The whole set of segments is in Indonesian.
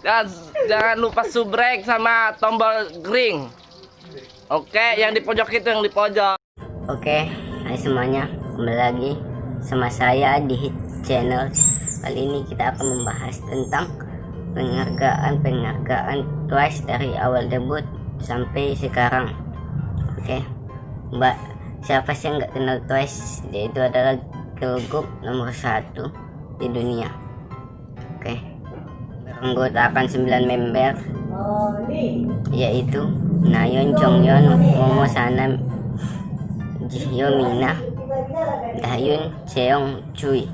Dan jangan lupa subrek sama tombol ring. Oke, yang di pojok itu yang di pojok. Oke, hai semuanya, kembali lagi sama saya di Hit Channel. Kali ini kita akan membahas tentang penghargaan Twice dari awal debut sampai sekarang. Oke, Mbak, siapa sih yang nggak kenal Twice? Dia itu adalah girl group nomor 1 di dunia. Oke, beranggotakan 9 member, yaitu Nayeon, Jonghyun, Momo, Sana, Jihyo, Mina, Dahyun, Cheong, Chui.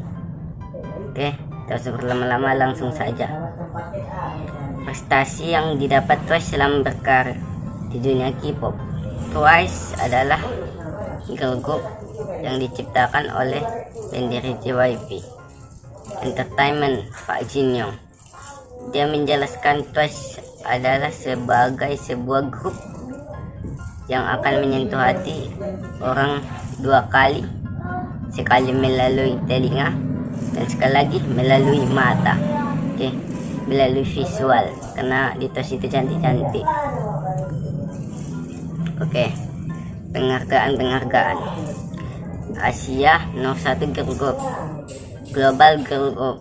Oke, tak usah berlama-lama, langsung saja. Prestasi yang didapat Twice selama berkarir di dunia K-pop. Twice adalah girl group yang diciptakan oleh pendiri JYP Entertainment, Pak Jin Young. Dia menjelaskan Twice adalah sebagai sebuah grup yang akan menyentuh hati orang 2 kali, sekali melalui telinga dan sekali lagi melalui mata. Oke, melalui visual, karena di Twice itu cantik-cantik. Oke, penghargaan Asia nomor 1 girl group, Global Girl Group,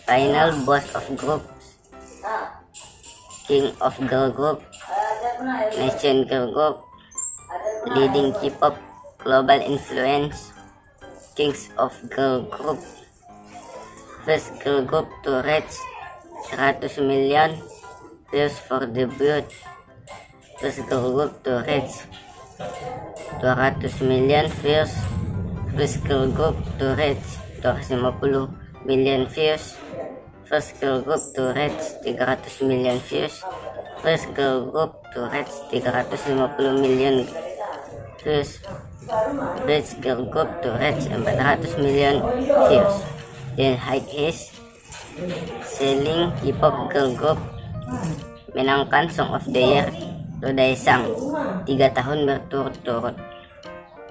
Final Boss of Groups, King of Girl Group, Nation Girl Group, Leading K-pop Global Influence, Kings of Girl Group, First Girl Group to reach 100 million views for debut, First Girl Group to reach 200 million views, First Girl Group to reach 250 million views, First Girl Group to reach 300 million views, First Girl Group to reach 350 million views, First Girl Group to reach 400 million views. Then height is selling K-pop girl group, menangkan Song of the Year to Daesang 3 tahun berturut-turut.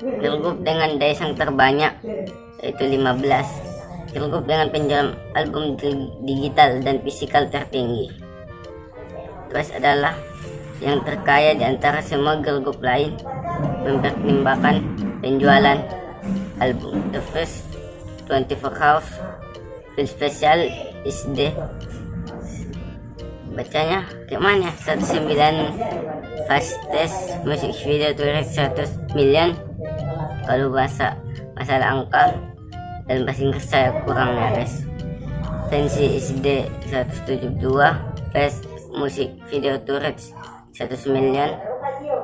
Girl group dengan Daesang terbanyak yaitu 15. Girl group dengan penjualan album digital dan fisikal tertinggi. Twice adalah yang terkaya di antara semua girl group lain mempertimbangkan penjualan album. The first 24 hours film special is the bacanya gimana 19 fastest music video to reach 100 million. Kalau masalah angka dan bahasa Inggris saya kurang nyaris. Fancy is the 172 fast music video to reach 100 million,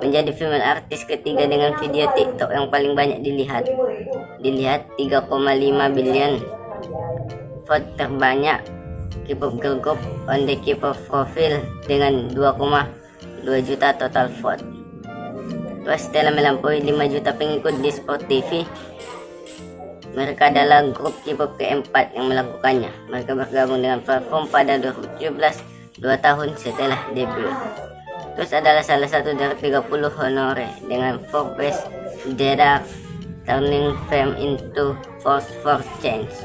menjadi female artis ketiga dengan video TikTok yang paling banyak dilihat 3,5 billion. Vote terbanyak K-pop girl group on the K-pop profile dengan 2,2 juta total vote. Twice telah melampaui 5 juta pengikut di Sport TV. Mereka adalah grup K-pop keempat yang melakukannya. Mereka bergabung dengan platform pada 2017, 2 tahun setelah debut. Twice adalah salah satu dari 30 honore dengan Forbes data turning fame into force for change.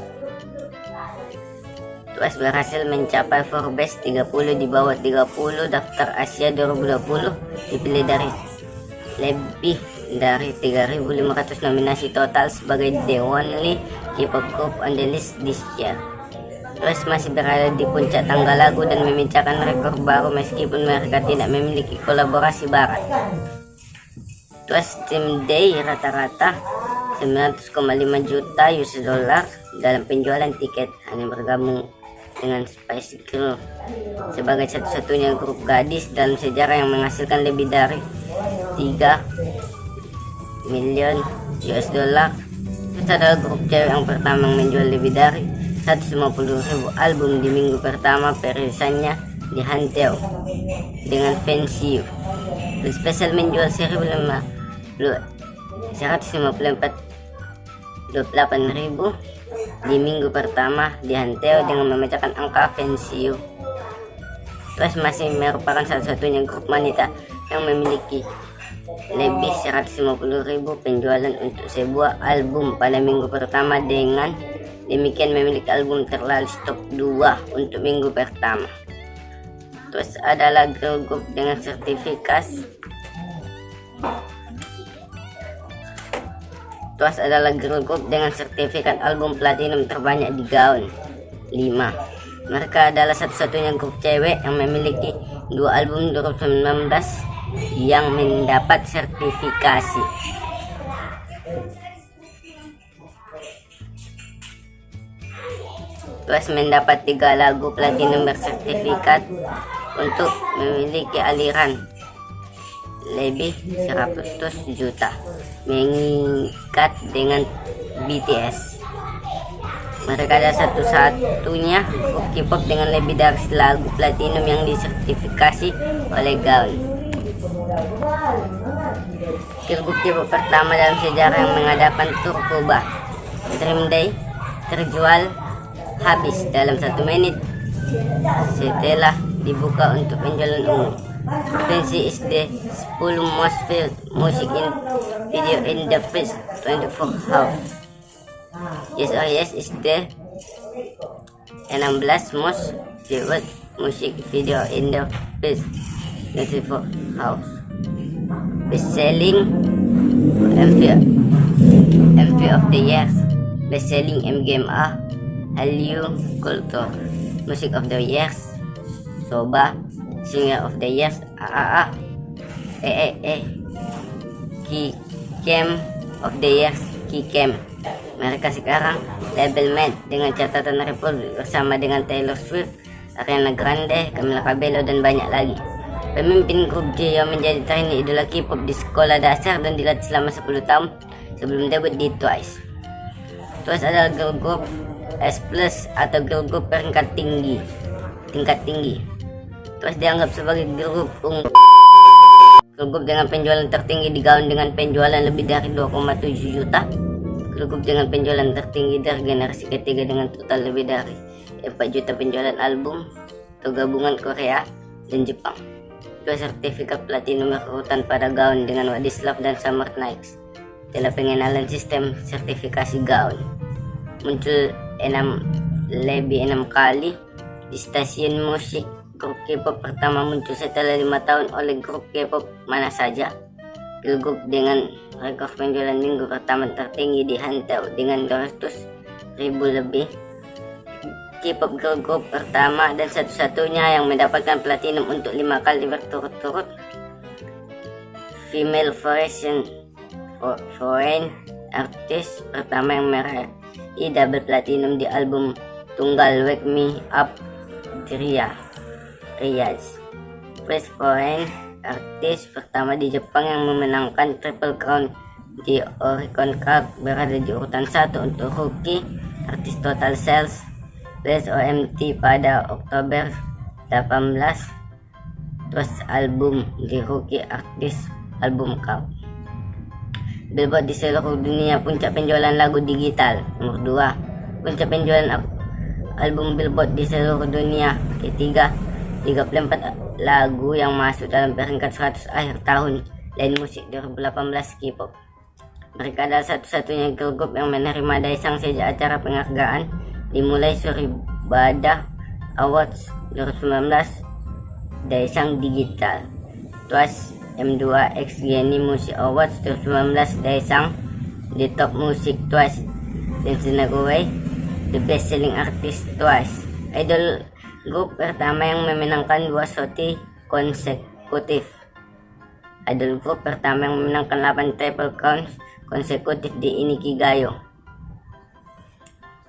Twice berhasil mencapai Forbes 30 di bawah 30 daftar Asia 2020, dipilih dari lebih dari 3.500 nominasi total sebagai the only K-pop group on the list this year. Twice masih berada di puncak tangga lagu dan memecahkan rekor baru meskipun mereka tidak memiliki kolaborasi barat. Twice Team Day rata-rata 900,5 juta US dollar dalam penjualan tiket, hanya bergabung dengan Spice Girl sebagai satu-satunya grup gadis dalam sejarah yang menghasilkan lebih dari 3 miliar US dollar. Itu adalah grup cewek yang pertama yang menjual lebih dari 150.000 album di minggu pertama perilisannya di Hanteo dengan Fancy You. Film spesial menjual 154.28.000 di minggu pertama di Hanteo dengan memecahkan angka Fancy You. Twice masih merupakan satu-satunya grup wanita yang memiliki lebih 150.000 penjualan untuk sebuah album pada minggu pertama, dengan demikian memiliki album terlaris top 2 untuk minggu pertama. Terus adalah girl group dengan sertifikasi. Terus adalah girl group dengan sertifikat album platinum terbanyak di Gaon 5. Mereka adalah satu-satunya grup cewek yang memiliki 2 album 2019 yang mendapat sertifikasi. Terus mendapat 3 lagu platinum bersertifikat untuk memiliki aliran lebih 100 juta, mengikat dengan BTS. Mereka adalah satu-satunya grup K-pop dengan lebih dari 1 lagu platinum yang disertifikasi oleh Gaon. Girl group K-pop pertama dalam sejarah yang mengadakan tur Kuba. Dream Day terjual habis dalam 1 menit setelah dibuka untuk penjualan umum. Fancy is the 10 most viewed music in video in the first 24 hours. Yes or Yes is the 16 most viewed music video in the first 24 hours. Best selling MV of the year, best selling MGMA, Hallyu Culture, Music of the Year, Soba, Singer of the Year, AAA, Kicem of the Year, Kicem. Mereka sekarang label mate dengan catatan Republic bersama dengan Taylor Swift, Ariana Grande, Camila Cabello, dan banyak lagi. Pemimpin grup J yang menjadi trainee idola K-pop di sekolah dasar dan dilatih selama 10 tahun sebelum debut di Twice. Terus adalah girl group S+ atau girl group tingkat tinggi. Terus dianggap sebagai girl group dengan penjualan tertinggi di Gaon dengan penjualan lebih dari 2,7 juta. Girl group dengan penjualan tertinggi dari generasi ketiga dengan total lebih dari 4 juta penjualan album atau gabungan Korea dan Jepang. 2 sertifikat platinum berurutan pada Gaon dengan What Is Love dan Summer Nights. Setelah pengenalan sistem sertifikasi Gaon muncul 6 kali di stasiun musik. Grup K-pop pertama muncul setelah 5 tahun oleh grup K-pop mana saja. Girl group dengan rekor penjualan minggu pertama tertinggi dihantau dengan 200.000 lebih. K-pop girl group pertama dan satu-satunya yang mendapatkan platinum untuk 5 kali berturut-turut. Female foreign artist pertama yang meraih double platinum di album tunggal Wake Me Up Riyaz. First foreign artist pertama di Jepang yang memenangkan Triple Crown di Oricon Cup, berada di urutan 1 untuk Rookie Artist Total Sales Best OMT pada Oktober 18. Terus album di Rookie Artist Album Cup. Billboard di seluruh dunia, puncak penjualan lagu digital. Nomor 2, puncak penjualan album Billboard di seluruh dunia. Ketiga, 34 lagu yang masuk dalam peringkat 100 akhir tahun lain musik 2018 K-pop. Mereka adalah satu-satunya girl group yang menerima Daesang sejak acara penghargaan dimulai Suribada Awards 2019 Daesang Digital. Twice M2X Genie Music Awards 2019 Daesang di Top Music Twice. Dancing Away The Best Selling Artist Twice. Idol group pertama yang memenangkan 2 SOTY konsekutif. Idol group pertama yang memenangkan 8 Triple Crowns konsekutif di Inikigayo.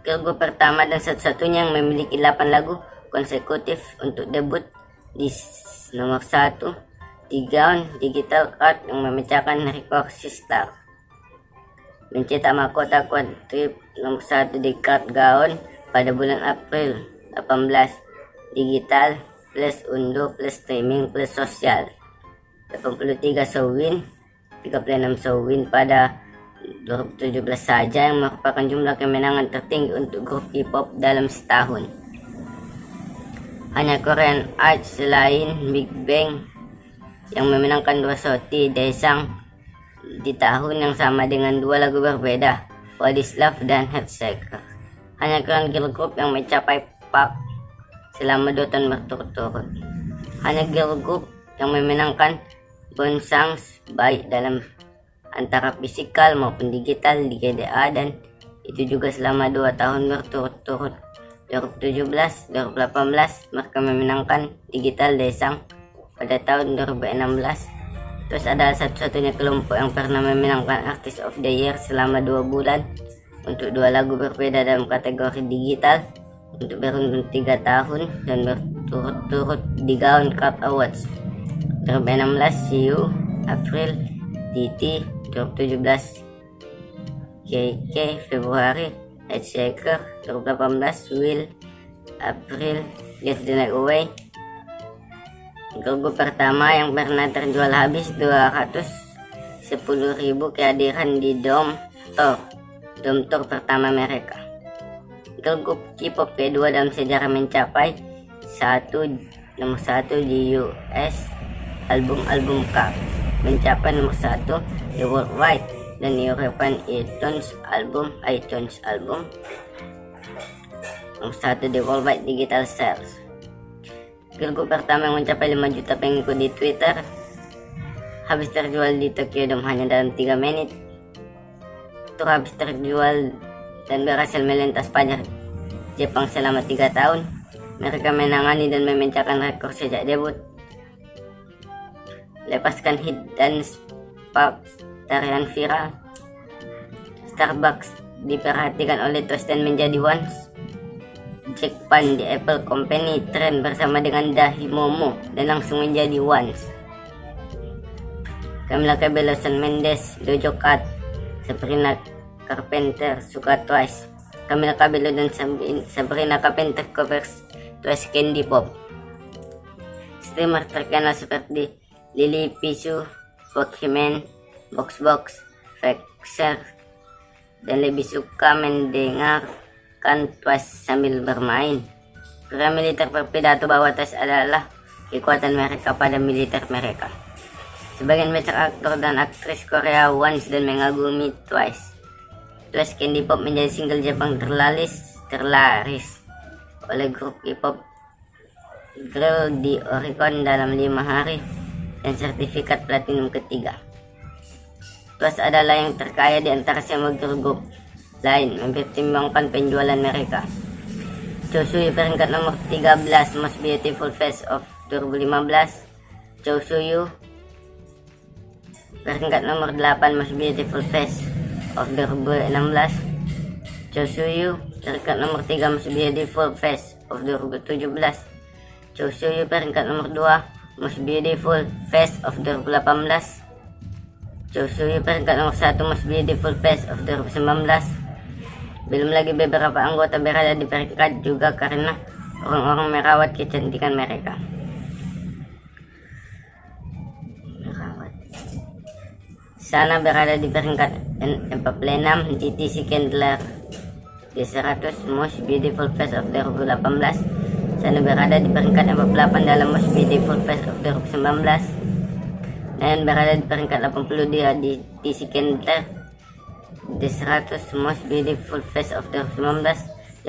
Girl group pertama dan satu-satunya yang memiliki 8 lagu konsekutif untuk debut di nomor 1 di Gaon Digital Chart yang memecahkan rekor Sistar. Mencetak mahkota quadruple nomor 1 di chart Gaon pada bulan April 18. Digital plus unduh plus streaming plus sosial. 83 show win, 36 show win pada 2017 saja yang merupakan jumlah kemenangan tertinggi untuk grup K-pop dalam setahun. Hanya Korean Arts selain Big Bang yang memenangkan 2 SOTY Daesang di tahun yang sama dengan 2 lagu berbeda, What Is Love dan Heartbreaker. Hanya Korean girl group yang mencapai Park selama 2 tahun berturut-turut. hanya girl group yang memenangkan Bronze baik dalam antara fisikal maupun digital di GDA, dan itu juga selama 2 tahun berturut-turut. 2017, 2018 mereka memenangkan digital Desang pada tahun 2016. Terus adalah satu-satunya kelompok yang pernah memenangkan Artist of the Year selama 2 bulan untuk 2 lagu berbeda dalam kategori digital untuk beruntun 3 tahun dan berturut-turut di Gaon Cup Awards 2016, CU, April, TT, 2017, KK, Februari, Headshaker, 2018, Will, April, Get the Night Away. Girl group pertama yang pernah terjual habis 210.000 kehadiran di Dome Tour pertama mereka. Girl group K-pop kedua dalam sejarah mencapai nomor 1 di US album Cup, mencapai nomor 1 di Worldwide dan European iTunes album, nomor 1 di Worldwide Digital Sales. Girl group pertama yang mencapai 5 juta pengikut di Twitter habis terjual di Tokyo Dome hanya dalam 3 menit. Tour habis terjual dan berhasil melintas pajar Jepang selama 3 tahun. Mereka menangani dan memecahkan rekor sejak debut. Lepaskan hit dan Sparks tarian viral. Starbucks diperhatikan oleh Twice dan menjadi Once. Jack Pan di Apple Company tren bersama dengan Dahi Momo dan langsung menjadi Once. Camila Cabello, Shawn Mendes, Doja Cat, Sabrina Carpenter suka Twice. Camila Cabello dan Sabrina Carpenter covers Twice Candy Pop. Streamer terkenal seperti Lily Pisu, Pokemon, Box, Vexer, dan lebih suka mendengarkan Twice sambil bermain. Pria militer berpidato bahwa Twice adalah kekuatan mereka pada militer mereka. Sebagian besar aktor dan aktris Korea Once dan mengagumi Twice. Twice Candy Pop menjadi single Jepang terlaris oleh grup K-pop Girl di Oricon dalam 5 hari dan sertifikat platinum ketiga. Twice adalah yang terkaya di antara semua girl group lain mempertimbangkan penjualan mereka. Chosuyu peringkat nomor 13 Most Beautiful Face of 2015. Chosuyu peringkat nomor 8 Most Beautiful Face of 2016. Chosuyu peringkat nomor 3 Most Beautiful Face of 2017. Chosuyu peringkat nomor 2 Most Beautiful Face of 2018. Chosuyu peringkat nomor 1 Most Beautiful Face of 2019. Belum lagi beberapa anggota berada di peringkat juga karena orang-orang merawat kecantikan mereka. Sana berada di peringkat 46, GTC Candler di 100 Most Beautiful Face of 2018. Sana berada di peringkat 48 dalam Most Beautiful Face of 2019. Dan berada di peringkat 80 dia di GTC Candler di 100 Most Beautiful Face of 2019.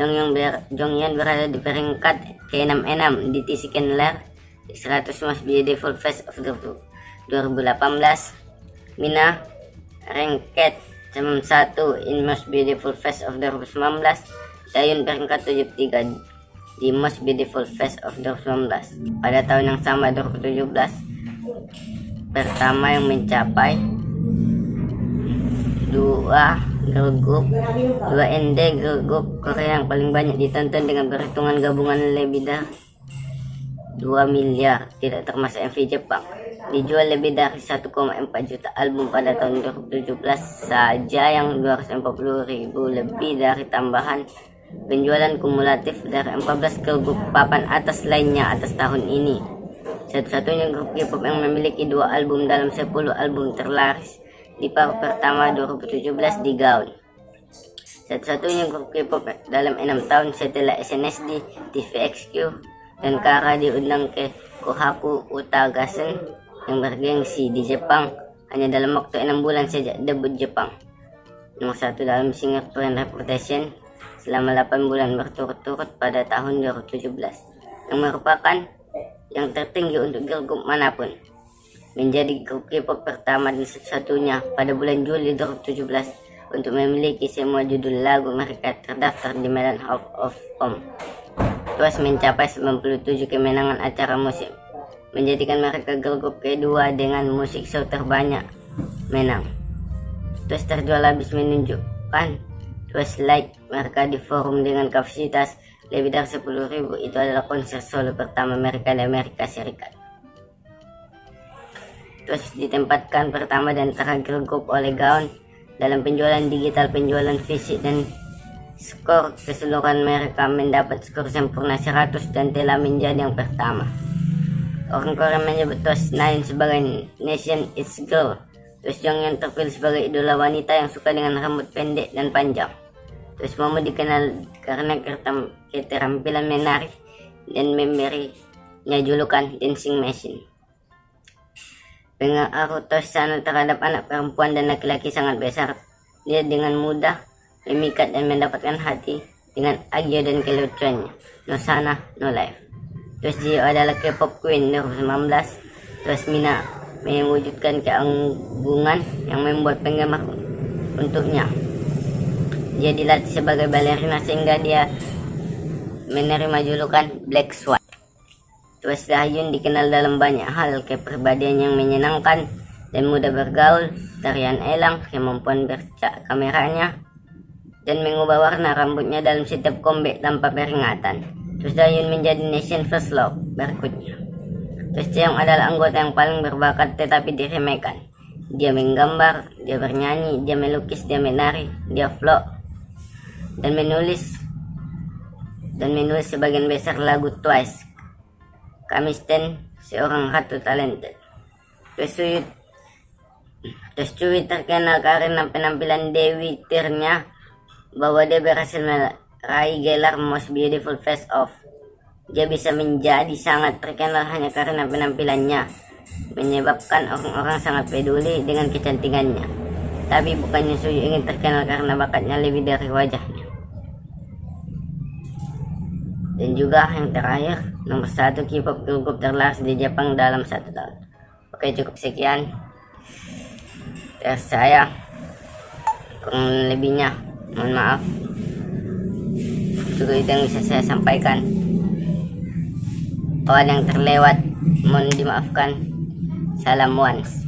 Jonghyun berada di peringkat ke-66 di TC Candler di 100 Most Beautiful Face of 2018. Mina ranked 1 in Most Beautiful Face of 2019. Taeyun peringkat 73 di Most Beautiful Face of 2019. Pada tahun yang sama 2017 pertama yang mencapai 2 girl group, 2 ND girl group Korea yang paling banyak ditonton dengan perhitungan gabungan lebih dari 2 miliar, tidak termasuk MV Jepang. Dijual lebih dari 1,4 juta album pada tahun 2017 saja, yang 240.000 lebih dari tambahan penjualan kumulatif dari 14 girl group papan atas lainnya atas tahun ini. Satu-satunya grup K-pop yang memiliki 2 album dalam 10 album terlaris di paruh pertama 2017 di Gaon. Satu-satunya grup K-pop dalam 6 tahun setelah SNSD, TVXQ, dan Kara diundang ke Kohaku Utagasen yang bergengsi di Jepang hanya dalam waktu 6 bulan sejak debut Jepang. Nomor 1 dalam Singaporean Reputation selama 8 bulan berturut-turut pada tahun 2017, yang merupakan yang tertinggi untuk girl group manapun. Menjadi grup K-pop pertama dan satu-satunya pada bulan Juli 2017 untuk memiliki semua judul lagu mereka terdaftar di Melon Hall of Fame. Terus mencapai 97 kemenangan acara musik, menjadikan mereka girl group kedua dengan musik show terbanyak menang. Terus terjual habis menunjukkan terus like mereka di forum dengan kapasitas lebih dari 10.000. Itu adalah konser solo pertama mereka di Amerika Serikat. Terus ditempatkan pertama dan terakhir grup oleh Gaon dalam penjualan digital, penjualan fisik, dan skor keseluruhan mereka mendapat skor sempurna 100 dan telah menjadi yang pertama. Orang Korea menyebut TWICE9 sebagai Nation Is Girl. Terus Jong yang terpilih sebagai idola wanita yang suka dengan rambut pendek dan panjang. Terus Momo dikenal karena keterampilan menari dan memberinya julukan Dancing Machine. Pengaruh Tosano terhadap anak perempuan dan laki-laki sangat besar. Dia dengan mudah memikat dan mendapatkan hati dengan agio dan kelucuannya. No Sana, No Life. Terus dia adalah K-pop Queen 2019. Terus Mina mewujudkan keanggungan yang membuat penggemar untuknya. Dia dilatih sebagai balerina sehingga dia menerima julukan Black Swan. Terus Dahyun dikenal dalam banyak hal, kepribadian yang menyenangkan dan mudah bergaul, tarian elang, kemampuan bercak kameranya, dan mengubah warna rambutnya dalam setiap comeback tanpa peringatan. Terus Dahyun menjadi Nation First Love berikutnya. Terus Cheong adalah anggota yang paling berbakat tetapi diremehkan. Dia menggambar, dia bernyanyi, dia melukis, dia menari, dia vlog, dan menulis sebagian besar lagu Twice. Kami stand seorang ratu talented. Terus Cui terkenal karena penampilan Dewi Tirnya bahwa dia berhasil meraih gelar Most Beautiful Face Off. Dia bisa menjadi sangat terkenal hanya karena penampilannya, menyebabkan orang-orang sangat peduli dengan kecantikannya. Tapi bukannya Sui ingin terkenal karena bakatnya lebih dari wajahnya. Dan juga yang terakhir, nomor 1 K-pop girl group terlaris di Jepang dalam 1 tahun. Oke, cukup sekian dari saya. Kurang lebihnya mohon maaf. Cukup itu yang bisa saya sampaikan. Kalau ada yang terlewat mohon dimaafkan. Salam once.